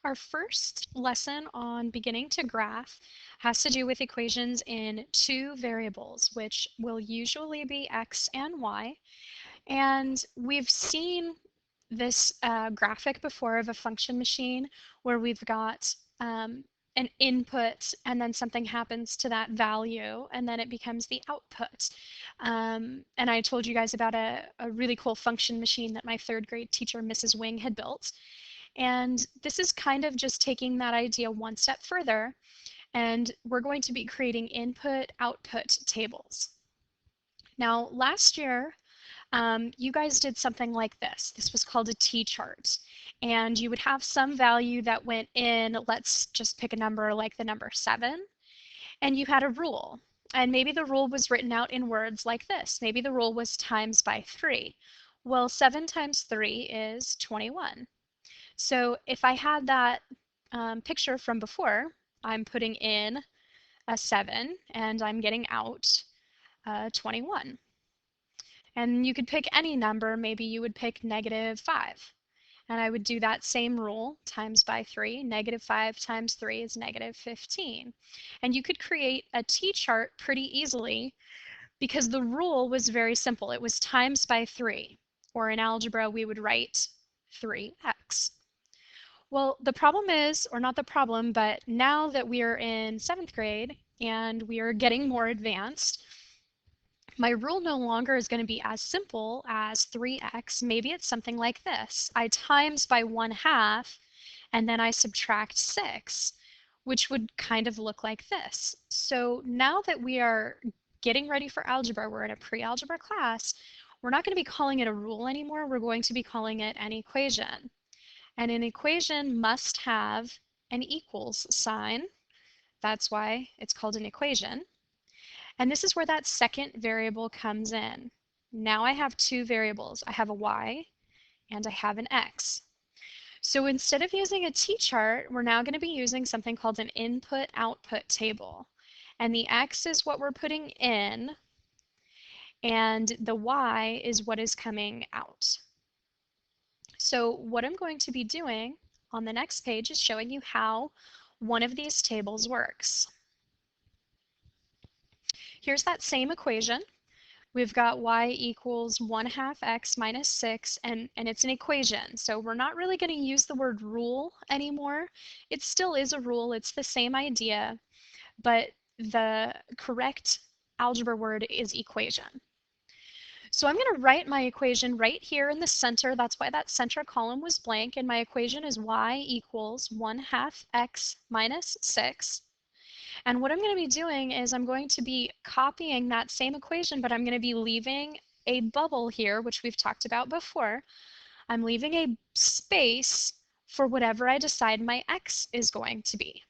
Our first lesson on beginning to graph has to do with equations in two variables, which will usually be x and y. And we've seen this graphic before of a function machine where we've got an input and then something happens to that value and then it becomes the output. And I told you guys about a really cool function machine that my third grade teacher, Mrs. Wing, had built. And this is kind of just taking that idea one step further, and we're going to be creating input-output tables. Now, last year, you guys did something like this. This was called a T-chart, and you would have some value that went in, let's just pick a number like the number 7, and you had a rule. And maybe the rule was written out in words like this. Maybe the rule was times by 3. Well, 7 times 3 is 21. So if I had that picture from before, I'm putting in a 7 and I'm getting out 21. And you could pick any number. Maybe you would pick -5. And I would do that same rule, times by 3. -5 times 3 is -15. And you could create a T-chart pretty easily because the rule was very simple. It was times by 3. Or in algebra, we would write 3x. Well, the problem is, or not the problem, but now that we are in 7th grade and we are getting more advanced, my rule no longer is going to be as simple as 3x. Maybe it's something like this. I times by 1/2 and then I subtract 6, which would kind of look like this. So now that we are getting ready for algebra, we're in a pre-algebra class, we're not going to be calling it a rule anymore. We're going to be calling it an equation. And an equation must have an equals sign. That's why it's called an equation. And this is where that second variable comes in. Now I have two variables. I have a y and I have an x. So instead of using a T-chart, we're now going to be using something called an input-output table. And the x is what we're putting in, and the y is what is coming out. So what I'm going to be doing on the next page is showing you how one of these tables works. Here's that same equation. We've got y equals 1/2 x minus 6, and it's an equation. So we're not really going to use the word rule anymore. It still is a rule. It's the same idea, but the correct algebra word is equation. So I'm going to write my equation right here in the center. That's why that center column was blank. And my equation is y equals 1/2 x minus 6. And what I'm going to be doing is I'm going to be copying that same equation, but I'm going to be leaving a bubble here, which we've talked about before. I'm leaving a space for whatever I decide my x is going to be.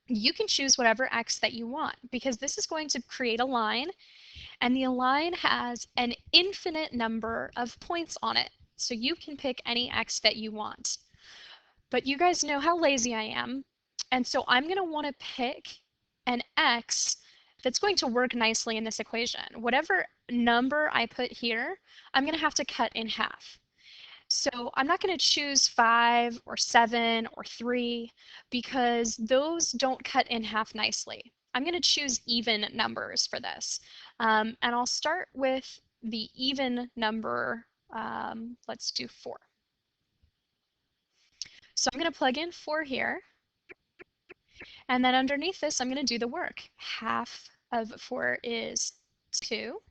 You can choose whatever x that you want because this is going to create a line, and the line has an infinite number of points on it. So you can pick any x that you want. But you guys know how lazy I am. And so I'm going to want to pick an x that's going to work nicely in this equation. Whatever number I put here, I'm going to have to cut in half. So I'm not going to choose 5 or 7 or 3 because those don't cut in half nicely. I'm going to choose even numbers for this. And I'll start with the even number. Let's do 4. So I'm going to plug in 4 here. And then underneath this, I'm going to do the work. 1/2 of 4 is 2.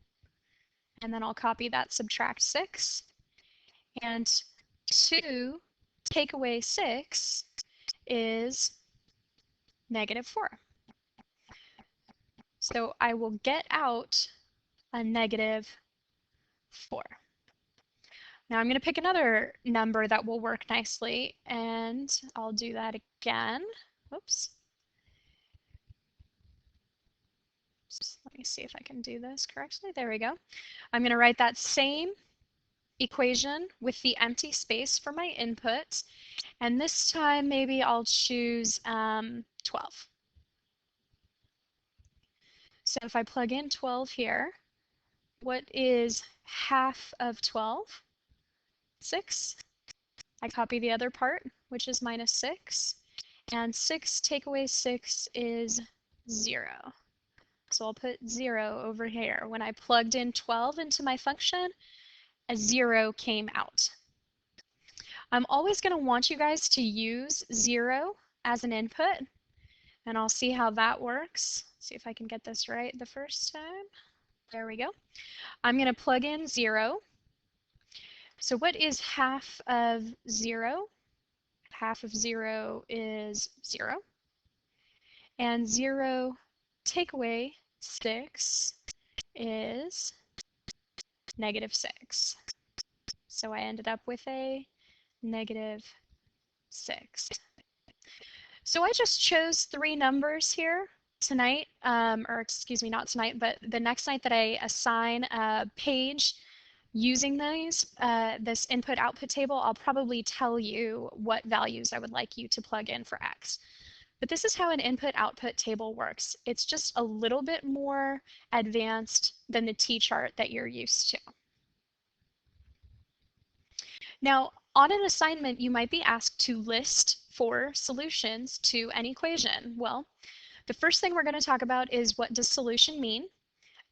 And then I'll copy that, subtract 6. And 2 take away 6 is -4. So I will get out a -4. Now I'm going to pick another number that will work nicely, and I'll do that again. Oops. Let me see if I can do this correctly. There we go. I'm going to write that same equation with the empty space for my input, and this time maybe I'll choose 12. So if I plug in 12 here, what is 1/2 of 12? 6. I copy the other part, which is minus 6, and 6 take away 6 is 0. So I'll put 0 over here. When I plugged in 12 into my function, a 0 came out. I'm always going to want you guys to use 0 as an input, and I'll see how that works. See if I can get this right the first time. There we go. I'm going to plug in 0. So what is half of 0? Half of 0 is 0. And 0 take away 6 is negative 6. So I ended up with a negative 6. So I just chose 3 numbers here tonight, or excuse me, not tonight, but the next night that I assign a page using this input-output table, I'll probably tell you what values I would like you to plug in for X. But this is how an input-output table works. It's just a little bit more advanced than the T-chart that you're used to. Now, on an assignment, you might be asked to list 4 solutions to an equation. Well, the first thing we're going to talk about is what does solution mean?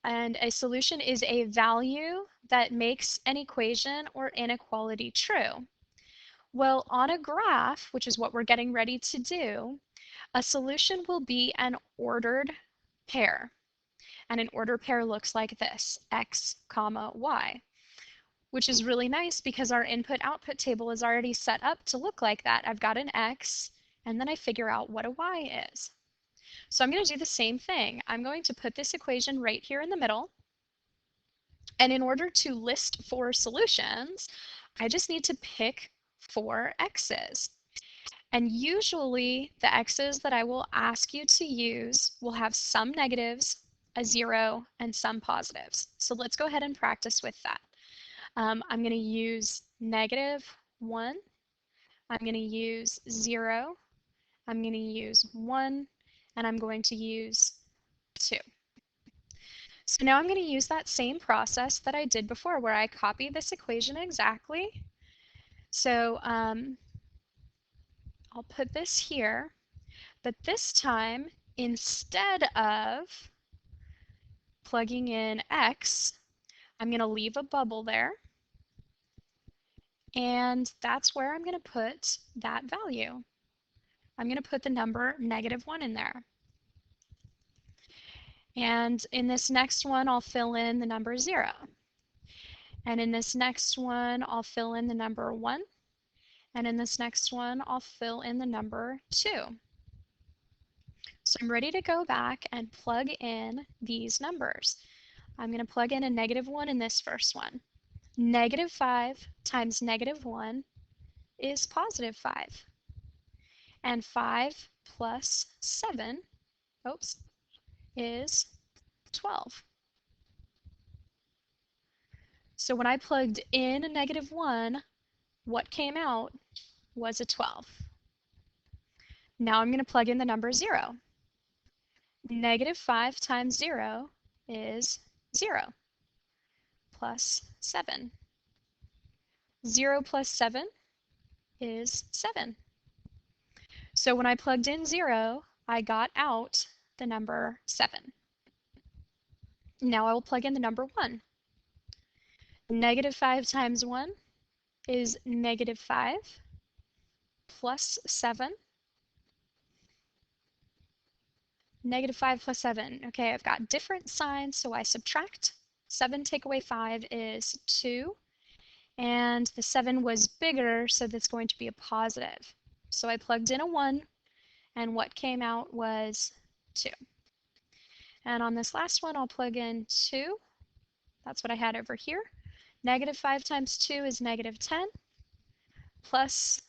And a solution is a value that makes an equation or inequality true. Well, on a graph, which is what we're getting ready to do, a solution will be an ordered pair. And an ordered pair looks like this, x, comma, y, which is really nice because our input-output table is already set up to look like that. I've got an x, and then I figure out what a y is. So I'm going to do the same thing. I'm going to put this equation right here in the middle. And in order to list 4 solutions, I just need to pick 4 x's. And usually the x's that I will ask you to use will have some negatives, a 0, and some positives. So let's go ahead and practice with that. I'm going to use negative 1. I'm going to use 0. I'm going to use 1. And I'm going to use 2. So now I'm going to use that same process that I did before where I copy this equation exactly. So I'll put this here, but this time instead of plugging in x, I'm going to leave a bubble there. And that's where I'm going to put that value. I'm going to put the number negative 1 in there. And in this next one, I'll fill in the number 0. And in this next one, I'll fill in the number 1. And in this next one, I'll fill in the number 2. So I'm ready to go back and plug in these numbers. I'm going to plug in a negative 1 in this first one. Negative 5 times negative 1 is positive 5. And 5 plus 7, is 12. So when I plugged in a negative 1, what came out was a 12. Now I'm going to plug in the number 0. Negative 5 times 0 is 0 plus 7. 0 plus 7 is 7. So when I plugged in 0, I got out the number 7. Now I will plug in the number 1. Negative 5 times 1 is negative 5 plus 7. Negative 5 plus 7. Okay, I've got different signs, so I subtract. 7 take away 5 is 2. And the 7 was bigger, so that's going to be a positive. So I plugged in a 1, and what came out was 2. And on this last one, I'll plug in 2. That's what I had over here. Negative 5 times 2 is negative 10 plus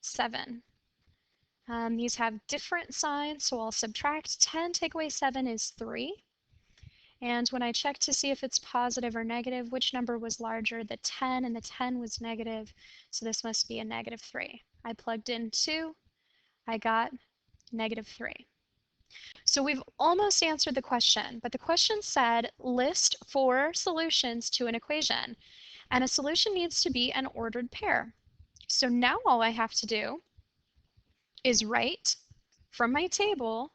7. These have different signs, so I'll subtract. 10 take away 7 is 3. And when I check to see if it's positive or negative, which number was larger? The 10, and the 10 was negative, so this must be a negative 3. I plugged in 2. I got negative 3. So we've almost answered the question, but the question said list 4 solutions to an equation, and a solution needs to be an ordered pair. So now all I have to do is write from my table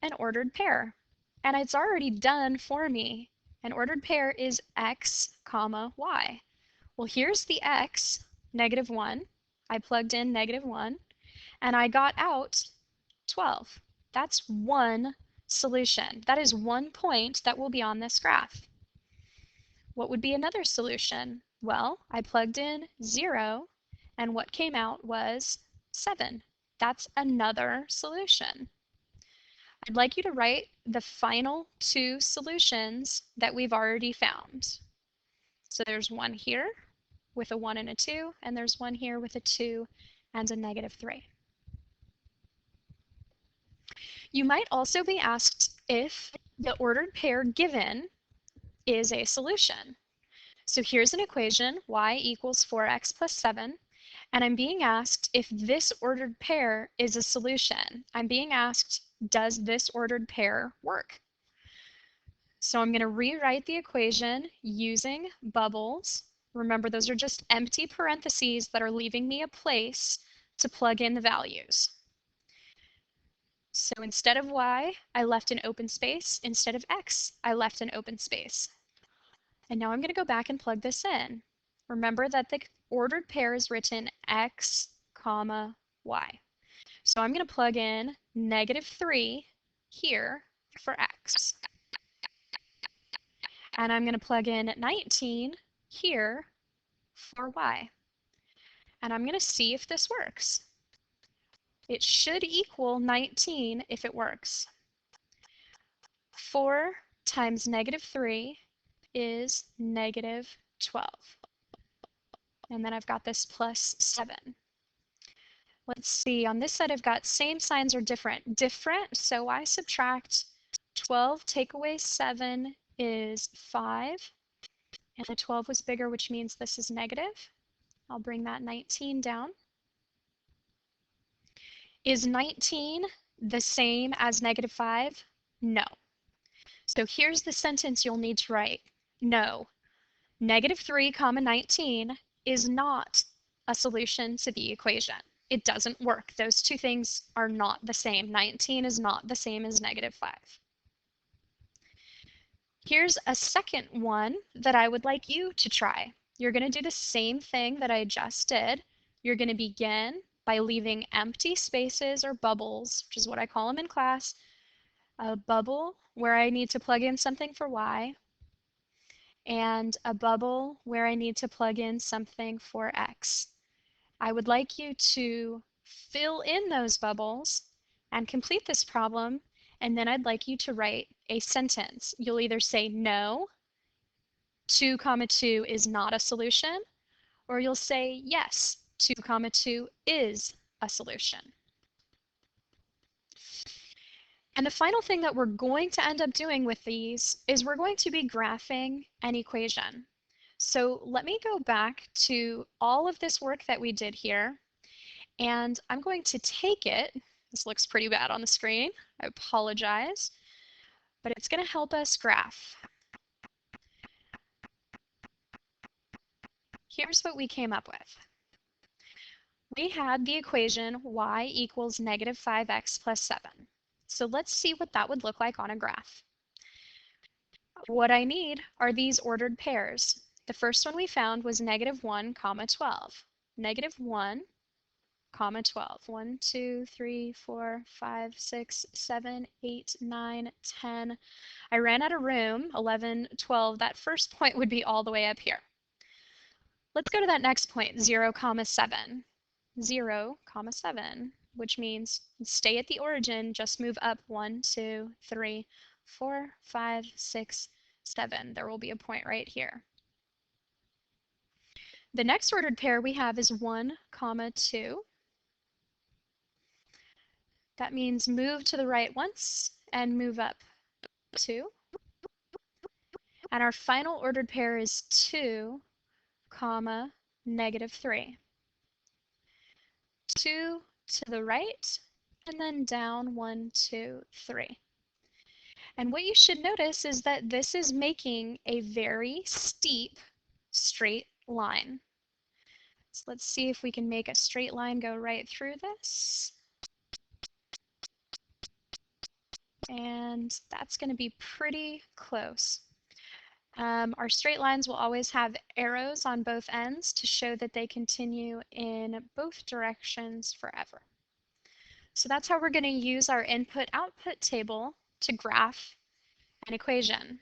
an ordered pair. And it's already done for me. An ordered pair is x comma y. Well, here's the x, -1. I plugged in -1, and I got out 12. That's one solution. That is one point that will be on this graph. What would be another solution? Well, I plugged in 0, and what came out was 7. That's another solution. I'd like you to write the final two solutions that we've already found. So there's one here with a 1 and a 2, and there's one here with a 2 and a -3. You might also be asked if the ordered pair given is a solution. So here's an equation, y equals 4x plus 7, and I'm being asked if this ordered pair is a solution. I'm being asked, does this ordered pair work? So I'm going to rewrite the equation using bubbles. Remember, those are just empty parentheses that are leaving me a place to plug in the values. So instead of y, I left an open space. Instead of x, I left an open space. And now I'm going to go back and plug this in. Remember that the ordered pair is written x comma y. So I'm going to plug in -3 here for x. And I'm going to plug in 19 here for y. And I'm going to see if this works. It should equal 19 if it works. 4 times -3 is -12. And then I've got this plus 7. Let's see, on this side I've got same signs or different. Different, so I subtract 12, take away 7 is 5. And the 12 was bigger, which means this is negative. I'll bring that 19 down. Is 19 the same as -5? No. So here's the sentence you'll need to write. No, -3 comma 19 is not a solution to the equation. It doesn't work. Those two things are not the same. 19 is not the same as -5. Here's a second one that I would like you to try. You're going to do the same thing that I just did. You're going to begin by leaving empty spaces or bubbles, which is what I call them in class. A bubble where I need to plug in something for y, and a bubble where I need to plug in something for x. I would like you to fill in those bubbles and complete this problem, and then I'd like you to write a sentence. You'll either say no, 2 comma 2 is not a solution, or you'll say yes, 2 comma 2 is a solution. And the final thing that we're going to end up doing with these is we're going to be graphing an equation. So let me go back to all of this work that we did here, and I'm going to take it. This looks pretty bad on the screen. I apologize, but it's going to help us graph. Here's what we came up with. We had the equation y equals -5x plus 7. So let's see what that would look like on a graph. What I need are these ordered pairs. The first one we found was -1 comma 12. -1 comma 12. 1, 2, 3, 4, 5, 6, 7, 8, 9, 10. I ran out of room. 11, 12. That first point would be all the way up here. Let's go to that next point, 0 comma 7. 0 comma 7, which means stay at the origin, just move up 1, 2, 3, 4, 5, 6, 7. There will be a point right here. The next ordered pair we have is 1 comma 2. That means move to the right once and move up 2. And our final ordered pair is 2 comma -3. 2 to the right, and then down 1, 2, 3. And what you should notice is that this is making a very steep straight line. Let's see if we can make a straight line go right through this. And that's going to be pretty close. Our straight lines will always have arrows on both ends to show that they continue in both directions forever. So that's how we're going to use our input-output table to graph an equation.